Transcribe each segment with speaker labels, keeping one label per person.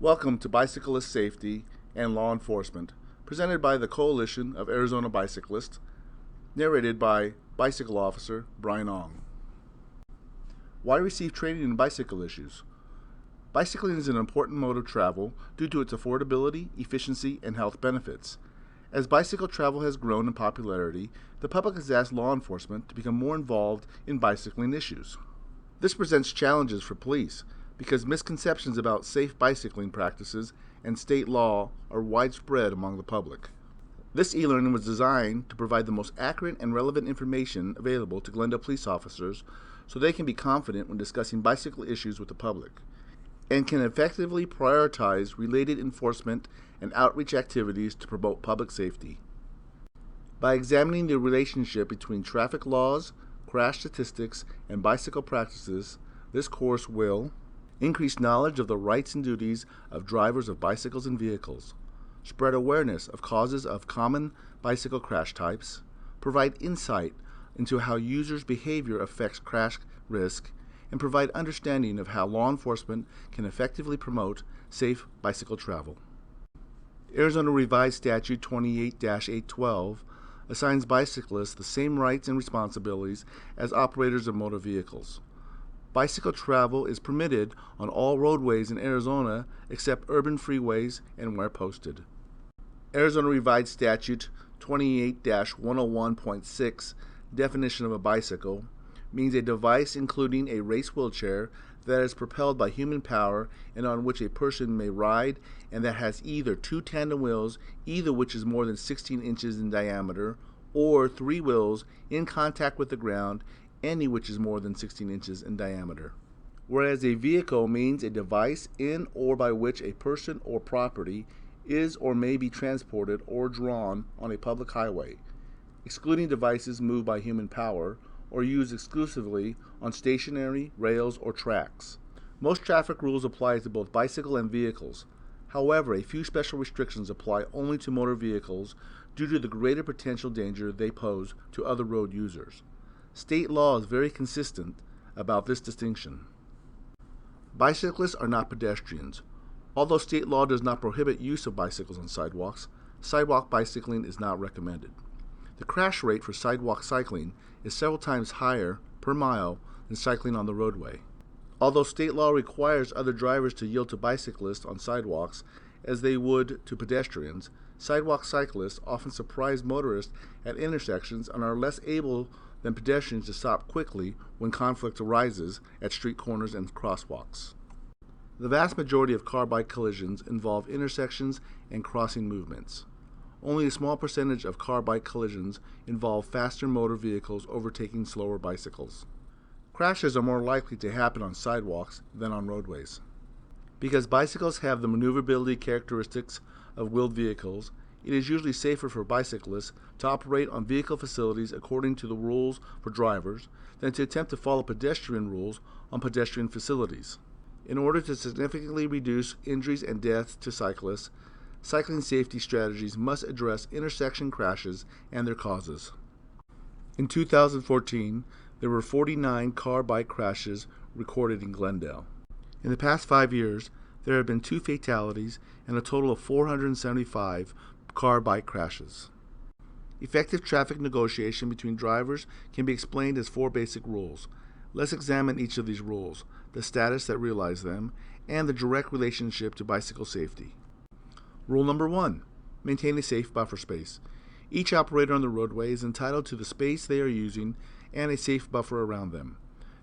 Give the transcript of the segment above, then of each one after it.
Speaker 1: Welcome to Bicyclist Safety and Law Enforcement, presented by the Coalition of Arizona Bicyclists, narrated by Bicycle Officer Brian Ong. Why receive training in bicycle issues? Bicycling is an important mode of travel due to its affordability, efficiency, and health benefits. As bicycle travel has grown in popularity, the public has asked law enforcement to become more involved in bicycling issues. This presents challenges for police because misconceptions about safe bicycling practices and state law are widespread among the public. This e-learning was designed to provide the most accurate and relevant information available to Glendale police officers so they can be confident when discussing bicycle issues with the public, and can effectively prioritize related enforcement and outreach activities to promote public safety. By examining the relationship between traffic laws, crash statistics, and bicycle practices, this course will increase knowledge of the rights and duties of drivers of bicycles and vehicles, spread awareness of causes of common bicycle crash types, provide insight into how users' behavior affects crash risk, and provide understanding of how law enforcement can effectively promote safe bicycle travel. Arizona Revised Statute 28-812 assigns bicyclists the same rights and responsibilities as operators of motor vehicles. Bicycle travel is permitted on all roadways in Arizona except urban freeways and where posted. Arizona Revised Statute 28-101.6 definition of a bicycle means a device including a race wheelchair that is propelled by human power and on which a person may ride, and that has either two tandem wheels, either which is more than 16 inches in diameter, or three wheels in contact with the ground, any which is more than 16 inches in diameter. Whereas a vehicle means a device in or by which a person or property is or may be transported or drawn on a public highway, excluding devices moved by human power or used exclusively on stationary, rails, or tracks. Most traffic rules apply to both bicycle and vehicles. However, a few special restrictions apply only to motor vehicles due to the greater potential danger they pose to other road users. State law is very consistent about this distinction. Bicyclists are not pedestrians. Although state law does not prohibit use of bicycles on sidewalks, sidewalk bicycling is not recommended. The crash rate for sidewalk cycling is several times higher per mile than cycling on the roadway. Although state law requires other drivers to yield to bicyclists on sidewalks as they would to pedestrians, sidewalk cyclists often surprise motorists at intersections and are less able than pedestrians to stop quickly when conflict arises at street corners and crosswalks. The vast majority of car-bike collisions involve intersections and crossing movements. Only a small percentage of car-bike collisions involve faster motor vehicles overtaking slower bicycles. Crashes are more likely to happen on sidewalks than on roadways. Because bicycles have the maneuverability characteristics of wheeled vehicles, it is usually safer for bicyclists to operate on vehicle facilities according to the rules for drivers than to attempt to follow pedestrian rules on pedestrian facilities. In order to significantly reduce injuries and deaths to cyclists, cycling safety strategies must address intersection crashes and their causes. In 2014, there were 49 car-bike crashes recorded in Glendale. In the past 5 years, there have been 2 fatalities and a total of 475 car-bike crashes. Effective traffic negotiation between drivers can be explained as 4 basic rules. Let's examine each of these rules, the status that realize them, and the direct relationship to bicycle safety. Rule number 1. Maintain a safe buffer space. Each operator on the roadway is entitled to the space they are using and a safe buffer around them.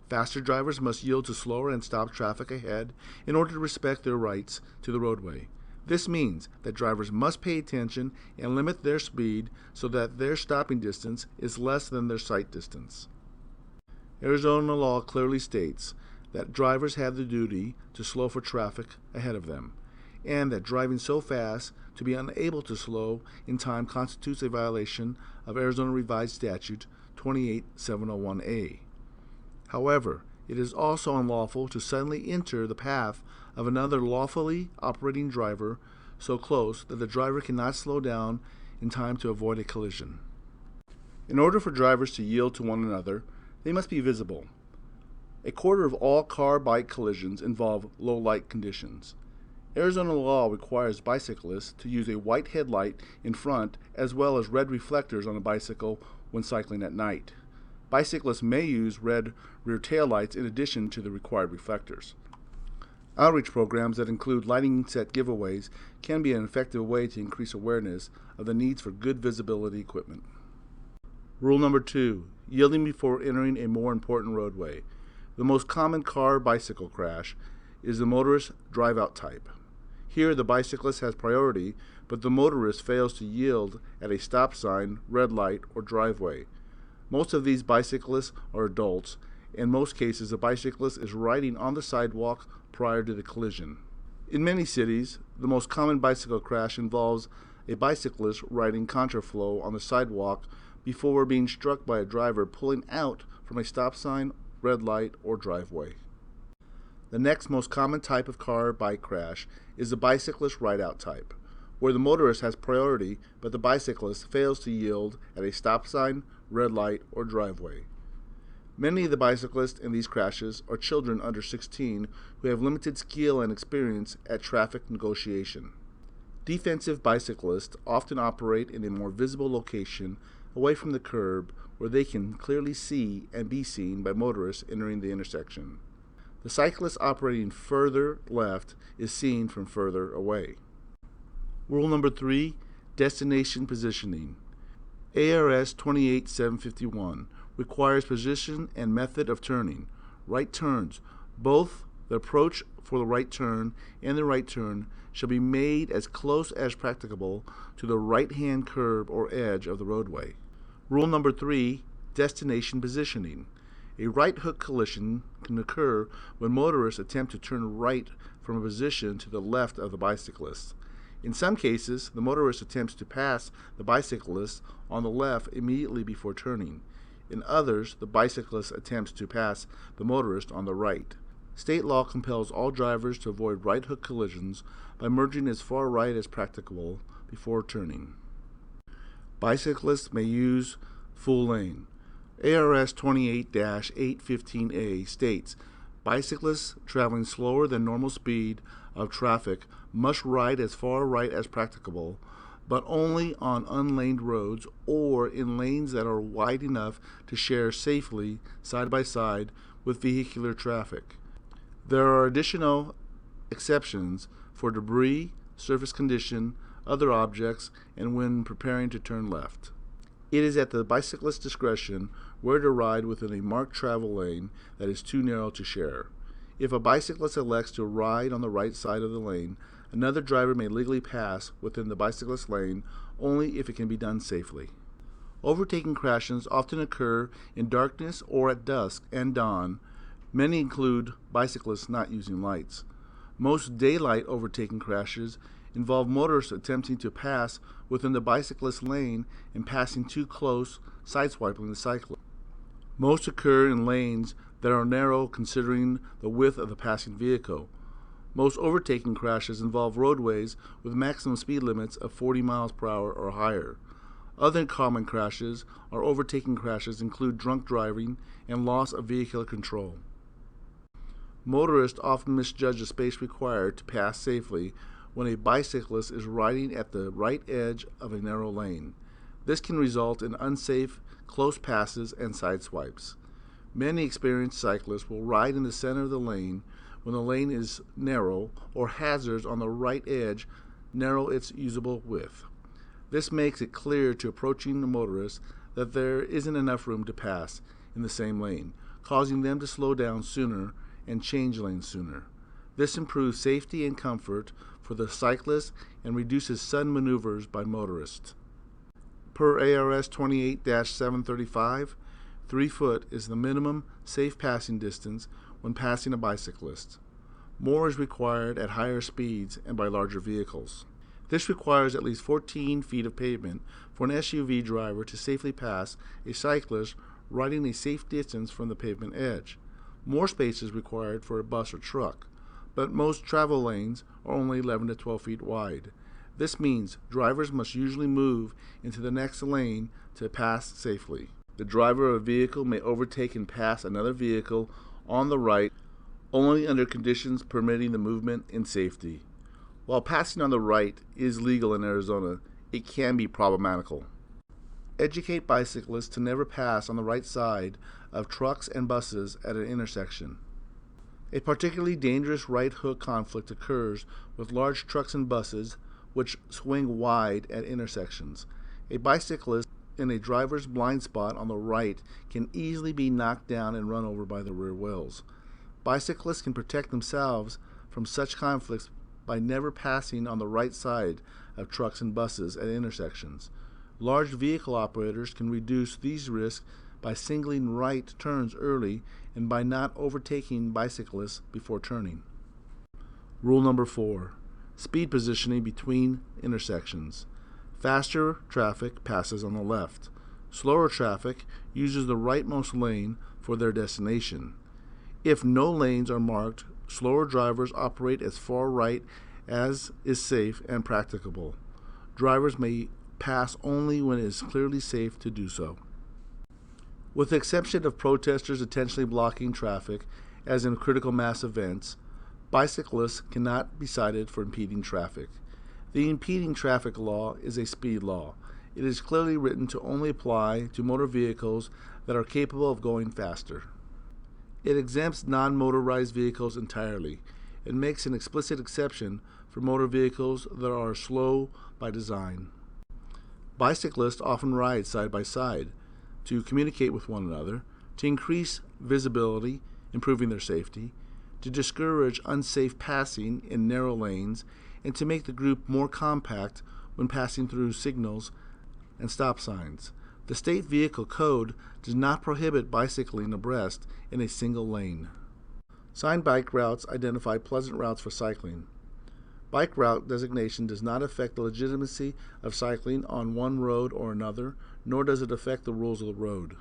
Speaker 1: Faster drivers must yield to slower and stop traffic ahead in order to respect their rights to the roadway. This means that drivers must pay attention and limit their speed so that their stopping distance is less than their sight distance. Arizona law clearly states that drivers have the duty to slow for traffic ahead of them, and that driving so fast to be unable to slow in time constitutes a violation of Arizona Revised Statute 28-701A. However, it is also unlawful to suddenly enter the path of another lawfully operating driver so close that the driver cannot slow down in time to avoid a collision. In order for drivers to yield to one another, they must be visible. A quarter of all car-bike collisions involve low light conditions. Arizona law requires bicyclists to use a white headlight in front as well as red reflectors on a bicycle when cycling at night. Bicyclists may use red rear tail lights in addition to the required reflectors. Outreach programs that include lighting set giveaways can be an effective way to increase awareness of the needs for good visibility equipment. Rule number 2, yielding before entering a more important roadway. The most common car-bicycle crash is the motorist drive-out type. Here, the bicyclist has priority, but the motorist fails to yield at a stop sign, red light, or driveway. Most of these bicyclists are adults. In most cases, the bicyclist is riding on the sidewalk prior to the collision. In many cities, the most common bicycle crash involves a bicyclist riding contraflow on the sidewalk before being struck by a driver pulling out from a stop sign, red light, or driveway. The next most common type of car-bike crash is the bicyclist ride-out type, where the motorist has priority but the bicyclist fails to yield at a stop sign, red light, or driveway. Many of the bicyclists in these crashes are children under 16 who have limited skill and experience at traffic negotiation. Defensive bicyclists often operate in a more visible location away from the curb where they can clearly see and be seen by motorists entering the intersection. The cyclist operating further left is seen from further away. Rule number 3, destination positioning. ARS 28751 requires position and method of turning. Right turns, both the approach for the right turn and the right turn, shall be made as close as practicable to the right-hand curb or edge of the roadway. Rule number 3, destination positioning. A right hook collision can occur when motorists attempt to turn right from a position to the left of the bicyclist. In some cases, the motorist attempts to pass the bicyclist on the left immediately before turning. In others, the bicyclist attempts to pass the motorist on the right. State law compels all drivers to avoid right hook collisions by merging as far right as practicable before turning. Bicyclists may use full lane. ARS 28-815A states, bicyclists traveling slower than normal speed of traffic must ride as far right as practicable, but only on unlaned roads or in lanes that are wide enough to share safely side by side with vehicular traffic. There are additional exceptions for debris, surface condition, other objects, and when preparing to turn left. It is at the bicyclist's discretion where to ride within a marked travel lane that is too narrow to share. If a bicyclist elects to ride on the right side of the lane, another driver may legally pass within the bicyclist lane only if it can be done safely. Overtaking crashes often occur in darkness or at dusk and dawn. Many include bicyclists not using lights. Most daylight overtaking crashes involve motorists attempting to pass within the bicyclist lane and passing too close, sideswiping the cyclist. Most occur in lanes that are narrow considering the width of the passing vehicle. Most overtaking crashes involve roadways with maximum speed limits of 40 miles per hour or higher. Other common crashes or overtaking crashes include drunk driving and loss of vehicular control. Motorists often misjudge the space required to pass safely when a bicyclist is riding at the right edge of a narrow lane. This can result in unsafe, close passes and sideswipes. Many experienced cyclists will ride in the center of the lane when the lane is narrow or hazards on the right edge narrow its usable width. This makes it clear to approaching the motorist that there isn't enough room to pass in the same lane, causing them to slow down sooner and change lanes sooner. This improves safety and comfort for the cyclist and reduces sudden maneuvers by motorists. Per ARS 28-735, 3 foot is the minimum safe passing distance when passing a bicyclist. More is required at higher speeds and by larger vehicles. This requires at least 14 feet of pavement for an SUV driver to safely pass a cyclist riding a safe distance from the pavement edge. More space is required for a bus or truck, but most travel lanes are only 11 to 12 feet wide. This means drivers must usually move into the next lane to pass safely. The driver of a vehicle may overtake and pass another vehicle on the right only under conditions permitting the movement in safety. While passing on the right is legal in Arizona, it can be problematical. Educate bicyclists to never pass on the right side of trucks and buses at an intersection. A particularly dangerous right-hook conflict occurs with large trucks and buses which swing wide at intersections. A bicyclist in a driver's blind spot on the right can easily be knocked down and run over by the rear wheels. Bicyclists can protect themselves from such conflicts by never passing on the right side of trucks and buses at intersections. Large vehicle operators can reduce these risks by singling right turns early and by not overtaking bicyclists before turning. Rule number 4. Speed positioning between intersections. Faster traffic passes on the left. Slower traffic uses the rightmost lane for their destination. If no lanes are marked, slower drivers operate as far right as is safe and practicable. Drivers may pass only when it is clearly safe to do so. With the exception of protesters intentionally blocking traffic, as in critical mass events, bicyclists cannot be cited for impeding traffic. The impeding traffic law is a speed law. It is clearly written to only apply to motor vehicles that are capable of going faster. It exempts non-motorized vehicles entirely. It makes an explicit exception for motor vehicles that are slow by design. Bicyclists often ride side by side to communicate with one another, to increase visibility, improving their safety, to discourage unsafe passing in narrow lanes, and to make the group more compact when passing through signals and stop signs. The state vehicle code does not prohibit bicycling abreast in a single lane. Signed bike routes identify pleasant routes for cycling. Bike route designation does not affect the legitimacy of cycling on one road or another, nor does it affect the rules of the road.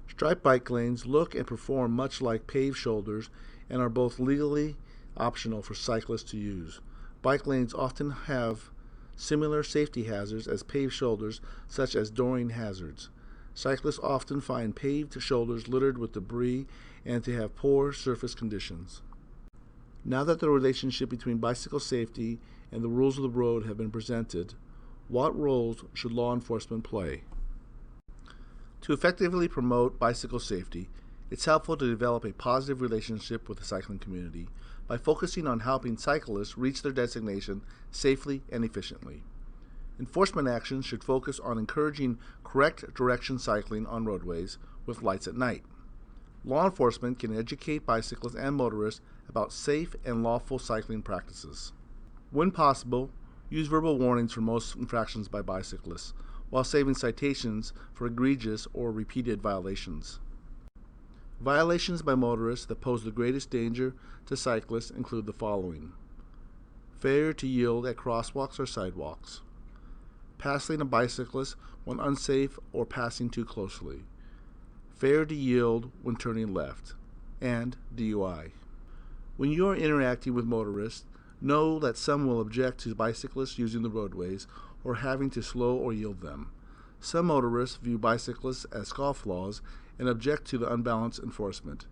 Speaker 1: Striped bike lanes look and perform much like paved shoulders and are both legally optional for cyclists to use. Bike lanes often have similar safety hazards as paved shoulders, such as dooring hazards. Cyclists often find paved shoulders littered with debris and to have poor surface conditions. Now that the relationship between bicycle safety and the rules of the road have been presented, what roles should law enforcement play? To effectively promote bicycle safety, it's helpful to develop a positive relationship with the cycling community by focusing on helping cyclists reach their destination safely and efficiently. Enforcement actions should focus on encouraging correct direction cycling on roadways with lights at night. Law enforcement can educate bicyclists and motorists about safe and lawful cycling practices. When possible, use verbal warnings for most infractions by bicyclists, while saving citations for egregious or repeated violations. Violations by motorists that pose the greatest danger to cyclists include the following: failure to yield at crosswalks or sidewalks, passing a bicyclist when unsafe or passing too closely, failure to yield when turning left, and DUI. When you are interacting with motorists, know that some will object to bicyclists using the roadways or having to slow or yield them. Some motorists view bicyclists as scofflaws and object to the unbalanced enforcement.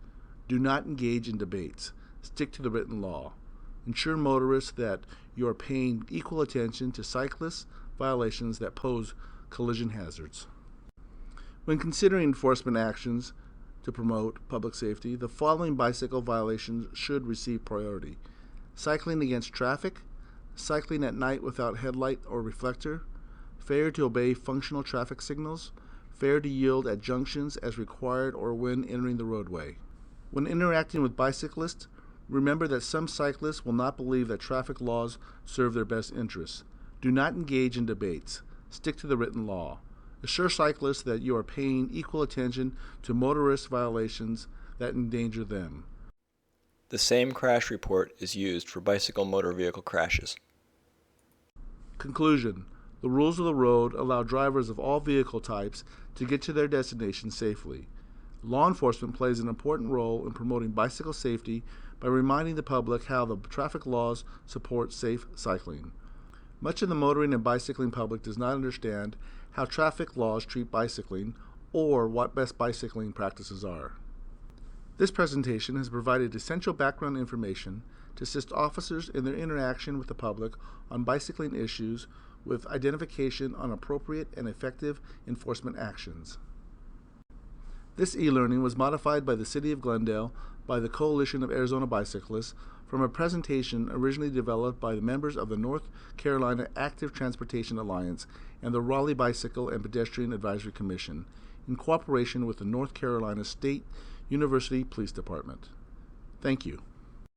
Speaker 1: Do not engage in debates. Stick to the written law. Ensure motorists that you are paying equal attention to cyclists' violations that pose collision hazards. When considering enforcement actions to promote public safety, the following bicycle violations should receive priority: cycling against traffic, cycling at night without headlight or reflector, failure to obey functional traffic signals, failure to yield at junctions as required or when entering the roadway. When interacting with bicyclists, remember that some cyclists will not believe that traffic laws serve their best interests. Do not engage in debates. Stick to the written law. Assure cyclists that you are paying equal attention to motorist violations that endanger them.
Speaker 2: The same crash report is used for bicycle motor vehicle crashes.
Speaker 1: Conclusion: the rules of the road allow drivers of all vehicle types to get to their destination safely. Law enforcement plays an important role in promoting bicycle safety by reminding the public how the traffic laws support safe cycling. Much of the motoring and bicycling public does not understand how traffic laws treat bicycling or what best bicycling practices are. This presentation has provided essential background information to assist officers in their interaction with the public on bicycling issues with identification on appropriate and effective enforcement actions. This e-learning was modified by the City of Glendale by the Coalition of Arizona Bicyclists from a presentation originally developed by the members of the North Carolina Active Transportation Alliance and the Raleigh Bicycle and Pedestrian Advisory Commission, in cooperation with the North Carolina State University Police Department. Thank you.